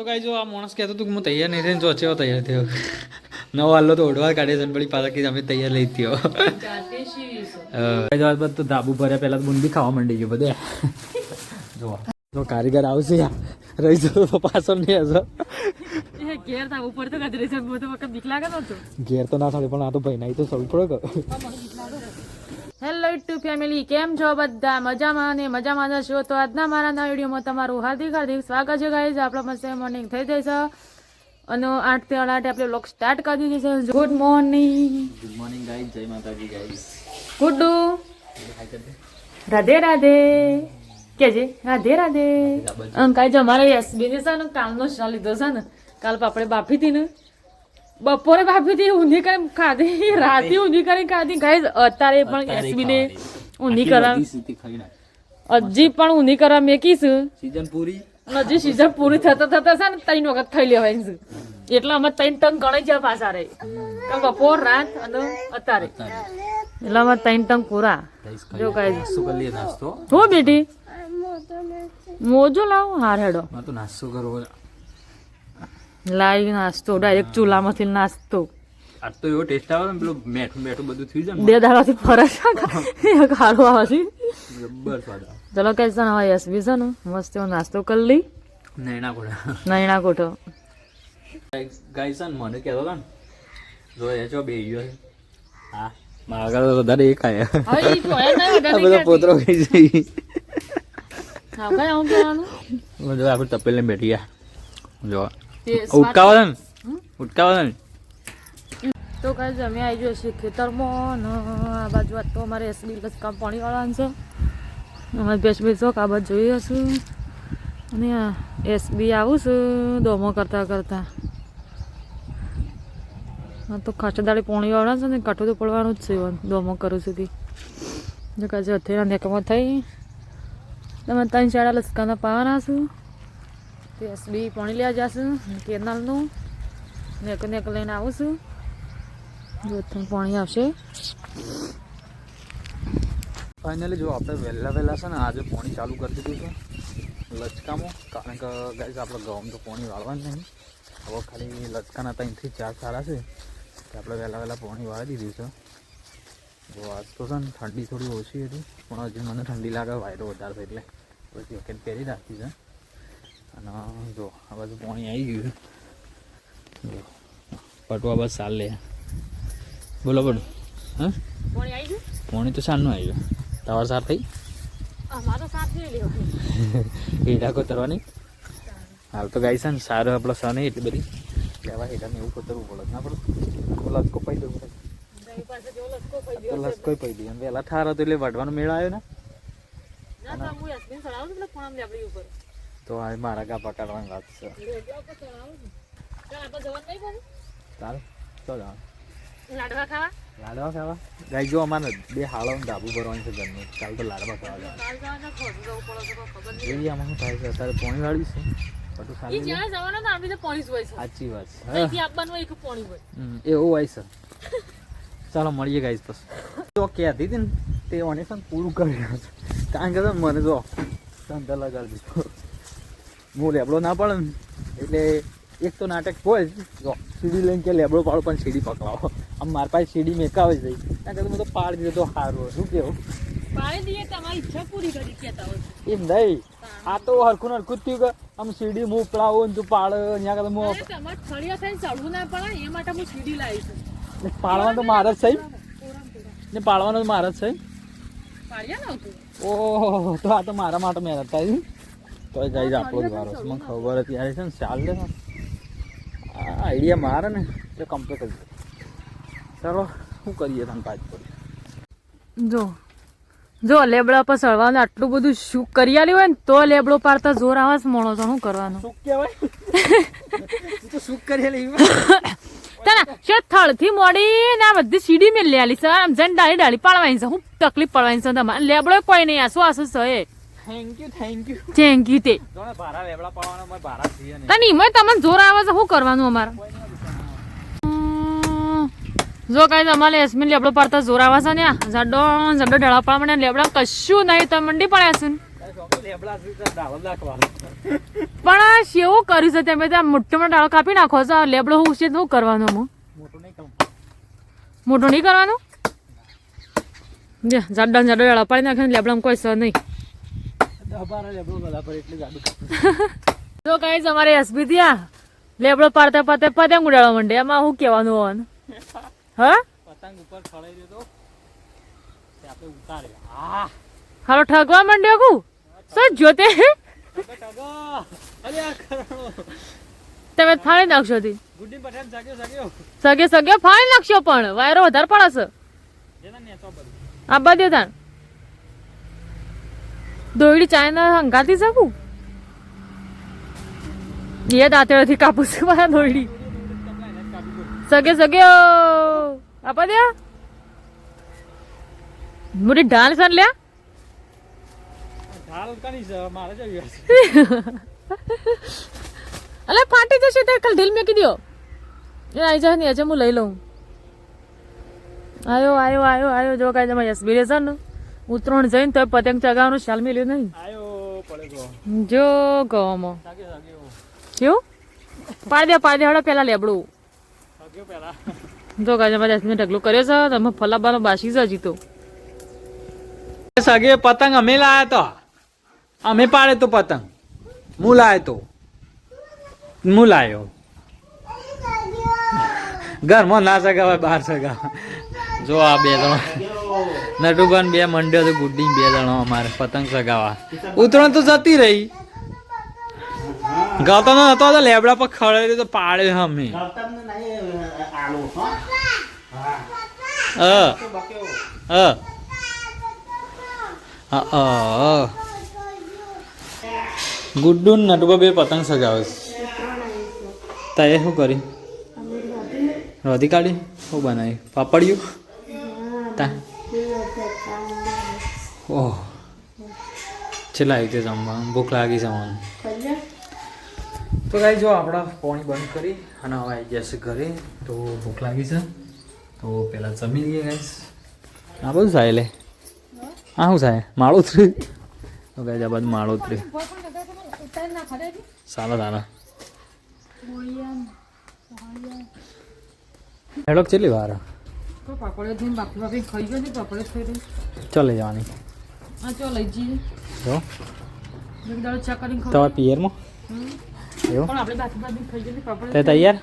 તો કાંઈ જો આ માણસ કહેતો હતું કે હું તૈયાર નહીં થઈને જો ચેવો તૈયાર થયો નવો હાલો તો ઓઢવા કાઢે છે પડી પાછા કે અમે તૈયાર લઈ થયો તો ધાબુ ભર્યા પહેલા તો બુંદી ખાવા માંડી ગયું બધે જો તો કારીગર આવશે રહી જતો તો પાછળ નહીં હશે ઘેર તા ઉપર તો કદરે છે બહુ તો વખત બીક લાગે નતો ઘેર તો ના થાય પણ આ તો ભાઈ નહીં તો સૌ પડે હેલો યુટ્યુબ ફેમિલી કેમ છો બધા મજામાં ને મજામાં જશો તો આજના મારા નવા વિડીયોમાં તમારું હાર્દિક હાર્દિક સ્વાગત છે ગાઈઝ આપણા પાસે મોર્નિંગ થઈ જાય છે અને 8 થી 8 આપણે વ્લોગ સ્ટાર્ટ કરી દીધું છે ગુડ મોર્નિંગ ગાઈઝ જય માતાજી ગાઈઝ ગુડ્ડુ રાધે રાધે કેજે રાધે રાધે કાંઈ જો અમારે એસબી ને છે ને કાલનો શા લીધો છે ને કાલ આપણે બાફી હતી ને બપોરે બાફી હતી ઊંધી કરી ખાધી રાતે ઊંધી કરી ખાધી ગાઈઝ અત્યારે પણ એસબી ને ઊંધી કરવા હજી પણ ઊંધી કરવા મેકીશું સીઝન પૂરી હજી સીઝન પૂરી થતા છે ને 3 વખત ખાઈ લેવાય છે એટલે અમે 3 ટન ગણાઈ જાય પાછા રે બપોર રાત અને અત્યારે એટલે અમે 3 ટન પૂરા જો ગાઈઝ શું કરી લે નાસ્તો હો બેટી મોજો લાવ હાર હેડો માં તો નાસ્તો કરવો લાવી નાસ્તો ડાયરેક્ટ ચૂલામાંથી નાસ્તો આજ તો એવો ટેસ્ટ આવે ને પેલું મેઠું મેઠું બધું થઈ જાય 2 દાડાથી ફરક ખારો આવે છે જબ્બર સ્વાદ આવે ચલો કઈ છે ને હવે એસબી છે ને મસ્ત એવો નાસ્તો કરી લઈ નૈણા કોઠા નૈણા કોઠો ગાઈસ મને કહેતો હતો ને જો એ જો બે ગયો છે હા મારા કરતા વધારે એ ખાય બધો પોતરો ખાઈ જાય જો આપણે તપેલે બેઠી ગયા જો ઉટકાવા ને ઉટકાવા ને તો કઈ અમે આવી ગયો છીએ ખેતરમાં આ બાજુ વાત તો અમારે એસબી કામ પાણી વાળા છે અમારે બેસબી ચોક આ બાજુ જોઈએ છું અને એસબી આવું છું દોમો કરતા કરતા તો ખાસા દાડે પાણી વાળા છે ને કાઠું તો પડવાનું જ છે દોમો કરું સુધી જો કાજે અથેરા નેકમાં થઈ તમે 3 ચાડા લસકાના પાવાના છું તે એસબી પાણી લેવા જશું કેનાલનું નેક નેક લઈને આવું છું જો પાણી આવશે ફાઇનલી જો આપણે વહેલા છે ને આજે પાણી ચાલુ કરી દીધું છે લચકામાં કારણ કે ગાઈસ આપણે ઘઉં તો પાણી વાળવાનું નહીં હવે ખાલી લચકાના 3 થી 4 સારા છે કે આપણે વહેલા પાણી વાળી દીધું છે જો આજ તો છે ને ઠંડી થોડી ઓછી હતી પણ હજી મને ઠંડી લાગે વાયરો વધારે છે એટલે પછી વખત પહેરી રાખી છે અને જો આ બાજુ પાણી આવી ગયું જો પટવા બસ ચાલ લે બોલો બોલો હા પાણી આવી ગયું પાણી તો સાંજનું આવી ગયું તમારે સાર થઈ અમારો સાથ નહીં લેવો હીરા કોતરવાની હાલ તો ગાઈ છે ને સારું આપણે સા નહીં એટલી બધી લેવા હીરાને એવું કોતરવું પડે ના પડે લસકો પાઈ દેવું પડે લસકો પાઈ દઈએ વહેલા ઠાર હતો એટલે વાઢવાનો મેળ આવ્યો ને તો આ મારા ગા પકડવાની વાત છે ચાલ ચો જાવ લાડવા ખાવા ગાઈ જો અમારે 2 હાળો ધાબુ ભરવાનું છે ઘરનું ચાલ તો લાડવા ખાવા જાય જોઈએ આમાં શું થાય છે અત્યારે પાણી વાળી છે બધું સારું સાચી વાત એવું હોય છે ચાલો મળીએ ગાઈસ પછી તો કહેતી હતી ને તે ઓને પણ પૂરું કરી રહ્યો છે કારણ કે મને જો ધંધા લગાડી દીધો હું લેબડો ના પડે ને એટલે એક તો નાટક હોય જો સીડી લઈને કે લેબડો પાડો પણ સીડી પકડાવો આમ મારા પાસે સીડી મેકાવે જ નહીં કારણ કે હું તો પાડી દીધો તો સારું શું કેવું એમ નહીં આ તો હરખું હરખું જ થયું કે આમ સીડી હું ઉપડાવો ને તું પાડ ત્યાં પાડવાનું તો મારે જ છે ને પાડવાનો તો મારે જ છે ઓહો તો આ તો મારા માટે મહેનત થાય તો ગાઈઝ આપણો જ વારો મને ખબર હતી યાર છે ને ચાલ લે આઈડિયા મારે ને એટલે કમ્પ્લીટ કરી ચાલો શું કરીએ તમે પાછ પર જો લેબડા પર સળવાનું આટલું બધું શું કરી આલ્યું હોય ને તો લેબડો પાડતા જોર આવે છે મોણો તો શું કરવાનું શું કહેવાય તો શું કરી લે થળથી મોડી ને આ બધી સીડી મેં લેલી છે આમ જઈને ડાળી પાડવાની છે હું તકલીફ પડવાની છે તમારે લેબડો કોઈ નહીં આસુ આસુ છે થેન્ક યુ તે તને એમાં તમને જોર આવે છે શું કરવાનું અમારે જો કઈ તમારે એસમીન લેબડો પાડતા જોર આવે છે ને જડો ઢાળા પાડવા લેબડા કશું નહીં તમે મંડી પડ્યા છે પણ આ શેવું કર્યું છે તમે ત્યાં મોટો મોટો ડાળો કાપી નાખો છો લેબડો હું છે શું કરવાનું હું મોટો નહીં કરવાનું જાડા જાડો ડાળો પાડી નાખે લેબડામાં કોઈ સર નહીં તો કઈ અમારે એસબી ત્યાં લેબડો પાડતા પાડતા પતંગ ઉડાડવા માંડે એમાં શું કહેવાનું હોવાનું હા પતંગ ઉપર ખડાઈ દેતો આપણે ઉતારે હાલો ઠગવા માંડ્યો કુ સર જોતે તમે ફાડી નાખશો તી ગુડી પઠાણ જાગ્યો સગે ફાડી નાખશો પણ વાયરો વધારે પડશે જેના નેચો બધું આ બધે તાણ દોયડી ચાઇના હંગાતી શકું એ દાંતેડથી કાપું છું મારા દોયડી સગે આપા દે મોટી ઢાલ સર લ્યા ઢાલ કની છે મારે જઈ અલે ફાટી જશે તે કાલ ઢીલ મેકી દો એ આવી જાય ને આજે હું લઈ લઉં આયો જો કાંઈ તમે યસ બીરે છે ને ઉતરણ જઈને તો પતંગ ચગાવવાનું શાલ મેલ્યું નહીં આયો પડેગો જો ગવામાં કેવું પાડી દે હડો પેલા લેબડું સગ્યો પેલા જો કાંઈ તમે 10 મિનિટ ઢગલું કર્યો છે તમે ફલાબાનો બાસી છે હજી તો સગે પતંગ અમે લાયા તો અમે પાડે તો પતંગ હું લાયો ઘરમાં ના સગાવાય બહાર સગાવાય જો આ બે જણા નટુબન બે મંડ્યો તો ગુડ્ડી બે જણા અમારે પતંગ સગાવા ઉતરણ તો જતી રહી ગૌતમ હતો તો લેબડા પર ખડે તો પાડે અમે ગુડ્ડુ નટુબા બે પતંગ સગાવે છે તે શું કરી રોધી કાઢી શું બનાવી પાપડિયું તા ઓહ છેલ્લા આવી તે જમવા ભૂખ લાગી જવાનું તો ગાઈ જો આપણા પાણી બંધ કરી અને હવે આવી જશે ઘરે તો ભૂખ લાગી છે તો પહેલાં જમી લઈએ ગાઈસ આ બધું થાય લે આ શું થાય માળું ઉતર્યું તો ગાઈસ આ બધું માળું ઉતર્યું સારા હેડોક ચેલી વાર ચાલ લઈ જવાની જો તમારા પિયરમાં એવું તે તૈયાર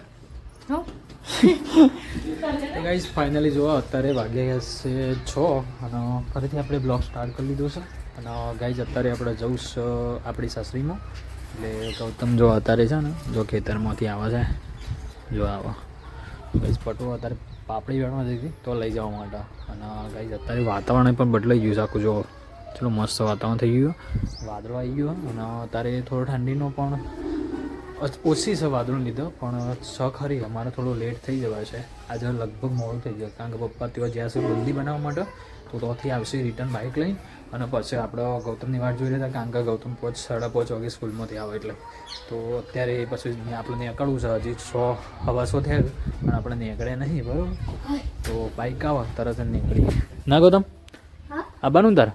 ગાઈસ ફાઇનલી જો અત્યારે વાગ્યા છે 6 અને ફરીથી આપણે બ્લોગ સ્ટાર્ટ કરી લીધો છે અને ગાઈસ અત્યારે આપણે જવું છે આપણી સાસરીમાં એટલે ગૌતમ જો અત્યારે છે ને જો ખેતરમાંથી આવે છે જો આવો ગાઈસ પટો અત્યારે પાપડી વેણવા જઈ તો લઈ જવા માટે અને ગાઈસ અત્યારે વાતાવરણ પણ બદલાઈ ગયું છે આખું જો ચલો મસ્ત વાતાવરણ થઈ ગયું વાદળો આવી ગયો અને અત્યારે થોડો ઠંડીનો પણ ઓછી છે વાદળો લીધો પણ ખરી અમારે થોડો લેટ થઈ જવાય છે આજે લગભગ મોડું થઈ જાય કારણ કે પપ્પા તેઓ જ્યાં સુધી બુંદી બનાવવા માટે તો ત્યાંથી આવશે રિટર્ન બાઇક લઈને અને પછી આપણે ગૌતમની વાટ જોઈ રહ્યા હતા કારણ કે ગૌતમ 5:30 વાગે સ્કૂલમાંથી આવે એટલે તો અત્યારે પછી આપણે નીકળવું છે હજી 6:15 થયા પણ આપણે નીકળ્યા નહીં બરાબર તો બાઇક આવે તરત જ નીકળીએ ના ગૌતમ આવવાનું તાર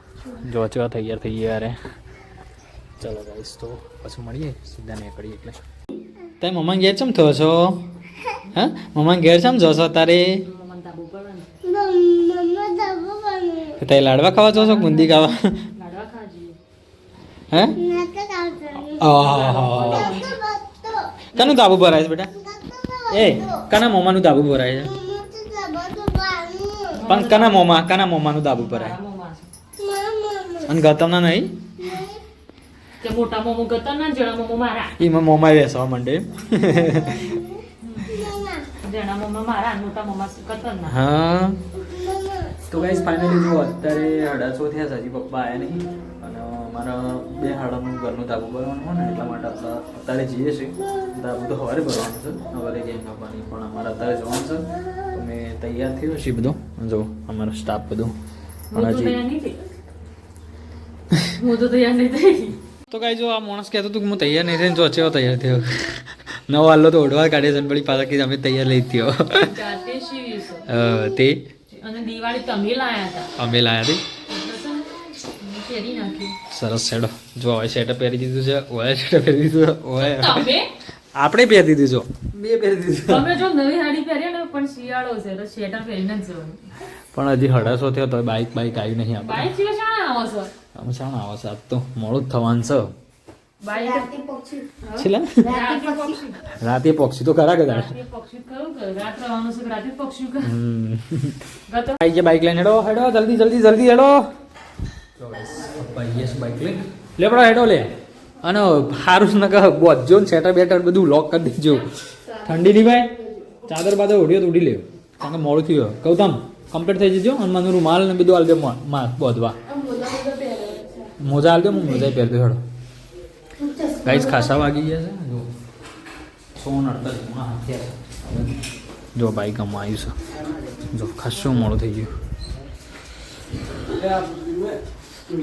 જો ચેવા તૈયાર થઈ ગયા યાર ચાલો ગાઈસ તો પછી મળીએ સીધા નીકળીએ એટલે તે મમ્મા ઘેર ચમ થયો છો હા મમ્મા ઘેર ચમ જો છો તારે તે લાડવા ખાવા જો છો બુંદી ખાવા હે કનું તાબુ ભરાય છે બેટા એ કના મમ્માનું તાબુ ભરાય છે પણ કના મમ્માનું તાબુ ભરાય અને ગતમના નહીં મોટા મોમો ગતા ના જણા મોમો મારા એમાં મોમાઈ બેસવા માંડે જણા મોમો મારા મોટા મોમા ગતા ના હા તો ગાઈસ ફાઇનલી જો અત્યારે 8:30 થયા છે હજી પપ્પા આવ્યા નહીં અને મારા 2 હાડાનું ઘરનું તાબુ ભરવાનું હોય ને એટલા માટે અત્યારે જઈએ છીએ તાબુ તો સવારે ભરવાનું છે સવારે ગેમ આપવાની પણ અમારે અત્યારે જવાનું છે તો મેં તૈયાર થયો છે બધો જો અમારો સ્ટાફ બધો પણ હજી હું તો તૈયાર નહીં થઈ તો કાંઈ જો આ માણસ કહેતો હતું કે હું તૈયાર નહીં થઈને જો ચેવો તૈયાર થયો નવો હાલો તો ઓઢવા કાઢે છે પડી પાછા કે અમે તૈયાર લઈ થયો તે અને દિવાળી તમે લાયા હતા અમે લાયા હતી પહેરી નાખી. સરસ શેડો જો હવે શેટ પહેરી દીધું છે ઓય શેટ પહેરી દીધું છે ઓય તમે આપણે પહેરી દીધું જો બે પહેરી દીધું તમે જો નવી સાડી પહેરી ને પણ શિયાળો છે તો સ્વેટર પહેરીને જ જવાનું. પણ હજી હડાસો થયો તો બાઈક આવ્યું નહીં આપણે બાઈક સિવાય શાણે આવો છો? આમ શાણ આવે છે આજ તો મોડું જ થવાનું છે બાઈક છેલ્લા રાતે પક્ષી. રાતે પક્ષી તો ખરા કદાચ રાતે પક્ષી કરું કે રાત રહેવાનું છે કે રાતે પક્ષી કર. ગતો આવી ગયા બાઈક લઈને હેડો હેડો જલ્દી હેડો બાઈક લઈને લે પડો હેડો લે અને સારું ને કહે બોધજો ને સેટર બેટર બધું લોક કરી દેજો ઠંડી ની ભાઈ ચાદર બાદર ઉડ્યો તો ઉડી લેવું કારણ કે મોડું થયું ગૌતમ કમ્પ્લીટ થઈ જજો અને મને રૂમાલ ને બધું હાલ દે બોધવા મોજા હાલ દે હું મોજા પહેરતો હેડો ગાઈસ ખાસા વાગી ગયા છે જો 1:48 જો બાઈક આમાં આવ્યું છે જો ખાસું મોડું થઈ ગયું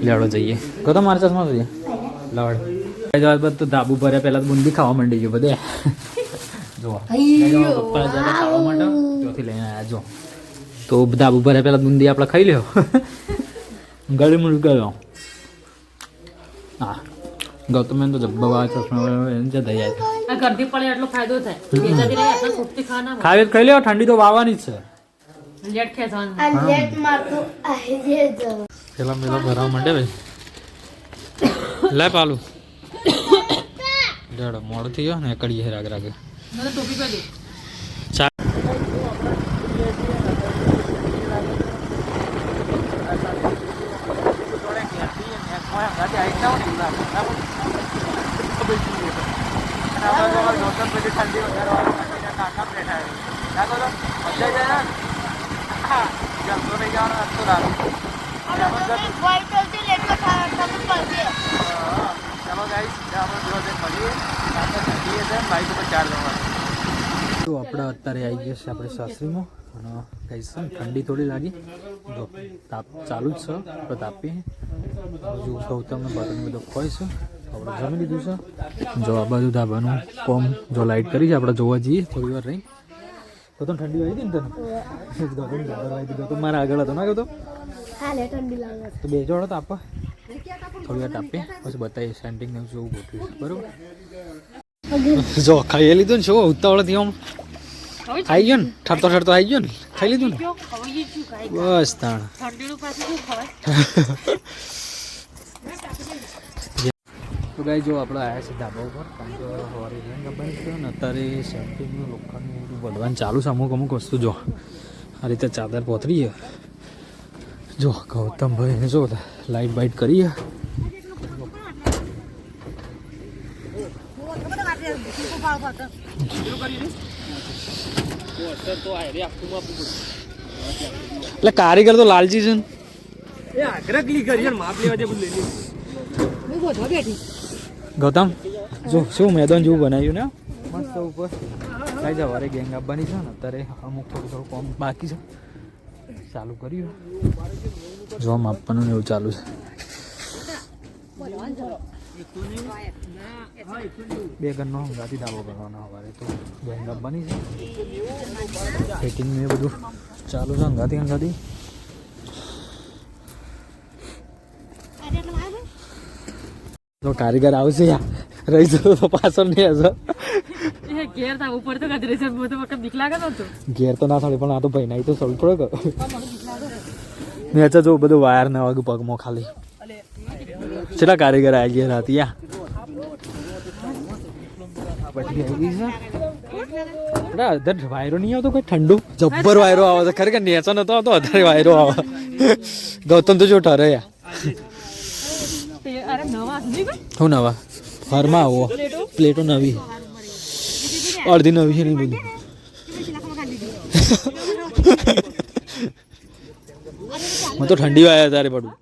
લેવડો જઈએ ગૌતમ મારા ચશ્મા જોઈએ લવડ તો ધાબુ ભર્યા પહેલા બુંદી ખાવા માંડી ગયું બધે જો પપ્પા જરા ખાવા માટે ચોથી લઈને આવ્યા જો તો ધાબુ ભર્યા પહેલા બુંદી આપણે ખાઈ લ્યો ગળી મુળ ગયો હા ગૌતમ તો જબ્બા ચશ્મા જતા જાય આ ગરદી પડે એટલો ફાયદો થાય. વેચાતી રહે એટલા સુખથી ખાના ખાવી ખાઈ લ્યો ઠંડી તો વાવવાની જ છે લેટ ખેંચવાનું. પેલા મેલા ભરવા માંડે ભાઈ લે પાલું લેડો મોડું થઈ ગયો ને કડીએ રાગ રાગે મને ટોપી પહેરી. તો આપણે અત્યારે આવી ગયા છે આપણે સાસરીમાં અને કહીશ ઠંડી થોડી લાગી જો તાપ ચાલુ જ છે આપણે તાપી હજુ ગૌતમને બધાને બધું ખોય છે આપણે જમી લીધું છે જો આ બાજુ ધાબાનું કોમ જો લાઇટ કરી છે આપણે જોવા જઈએ થોડી વાર રહી ગૌતમ ઠંડી આવી હતી ને તને ગૌતમ ચાદર આવી હતી ગૌતમ મારા આગળ હતો ના ગૌતમ તો બે જોડો તાપ થોડી વાર તાપીએ પછી બતાવીએ સેન્ટિંગ જેવું ગોઠવ્યું બરોબર જો ખાઈ લીધું ને શું ઉતાવળથી આમ ખાઈ ગયો ને ઠરતો આવી ગયો ને ખાઈ લીધું ને બસ તાણ તો ગાઈ જો આપણે આવ્યા છે ધાબા ઉપર કારણ કે સવારે રેન ગબાઈ છે ને અત્યારે સેન્ટિંગનું લોખંડનું બધું વધવાનું ચાલુ છે અમુક વસ્તુ જો આ રીતે ચાદર પોતરીએ જો ગૌતમભાઈને જો લાઇટ બાઇટ કરીએ એટલે કારીગર તો લાલજી છે ગૌતમ જો શું મેદાન જેવું બનાવ્યું ને મસ્ત ઉપર કઈ જવારે ગેંગ આપવાની છે ને અત્યારે અમુક થોડું કોમ બાકી છે ચાલુ કર્યું જો માપવાનું ને એવું ચાલુ છે બે ઘરનો હંગાથી ધાબો કરવાનો સવારે તો ગેંગ આપવાની છે ફિટિંગ ને બધું ચાલુ છે હંગાથી તો કારીગર આવશે યાર રહી જતો તો પાછળ નહીં હશે ઘેર તા ઉપર તો કદરે છે મને તો વખત બીક લાગે નતો ઘેર તો ના થોડી પણ આ તો ભાઈ નાઈ તો સૌ પડે મેં જો બધું વાયર ના વાગ્યું પગમાં ખાલી કેટલા કારીગર આવી ગયા રાત યા પછી આવી ગઈ છે અધર વાયરો નહીં આવતો કોઈ ઠંડુ જબ્બર વાયરો આવે છે ખરેખર નેચો નતો આવતો અધર વાયરો આવે ગૌતમ તો જો ઠરે યા અરે નવા નહીં હું નવા ફરમાં આવો પ્લેટો નવી અડધી નવી છે નહીં બધું મને તો ઠંડી વાય તારે પડું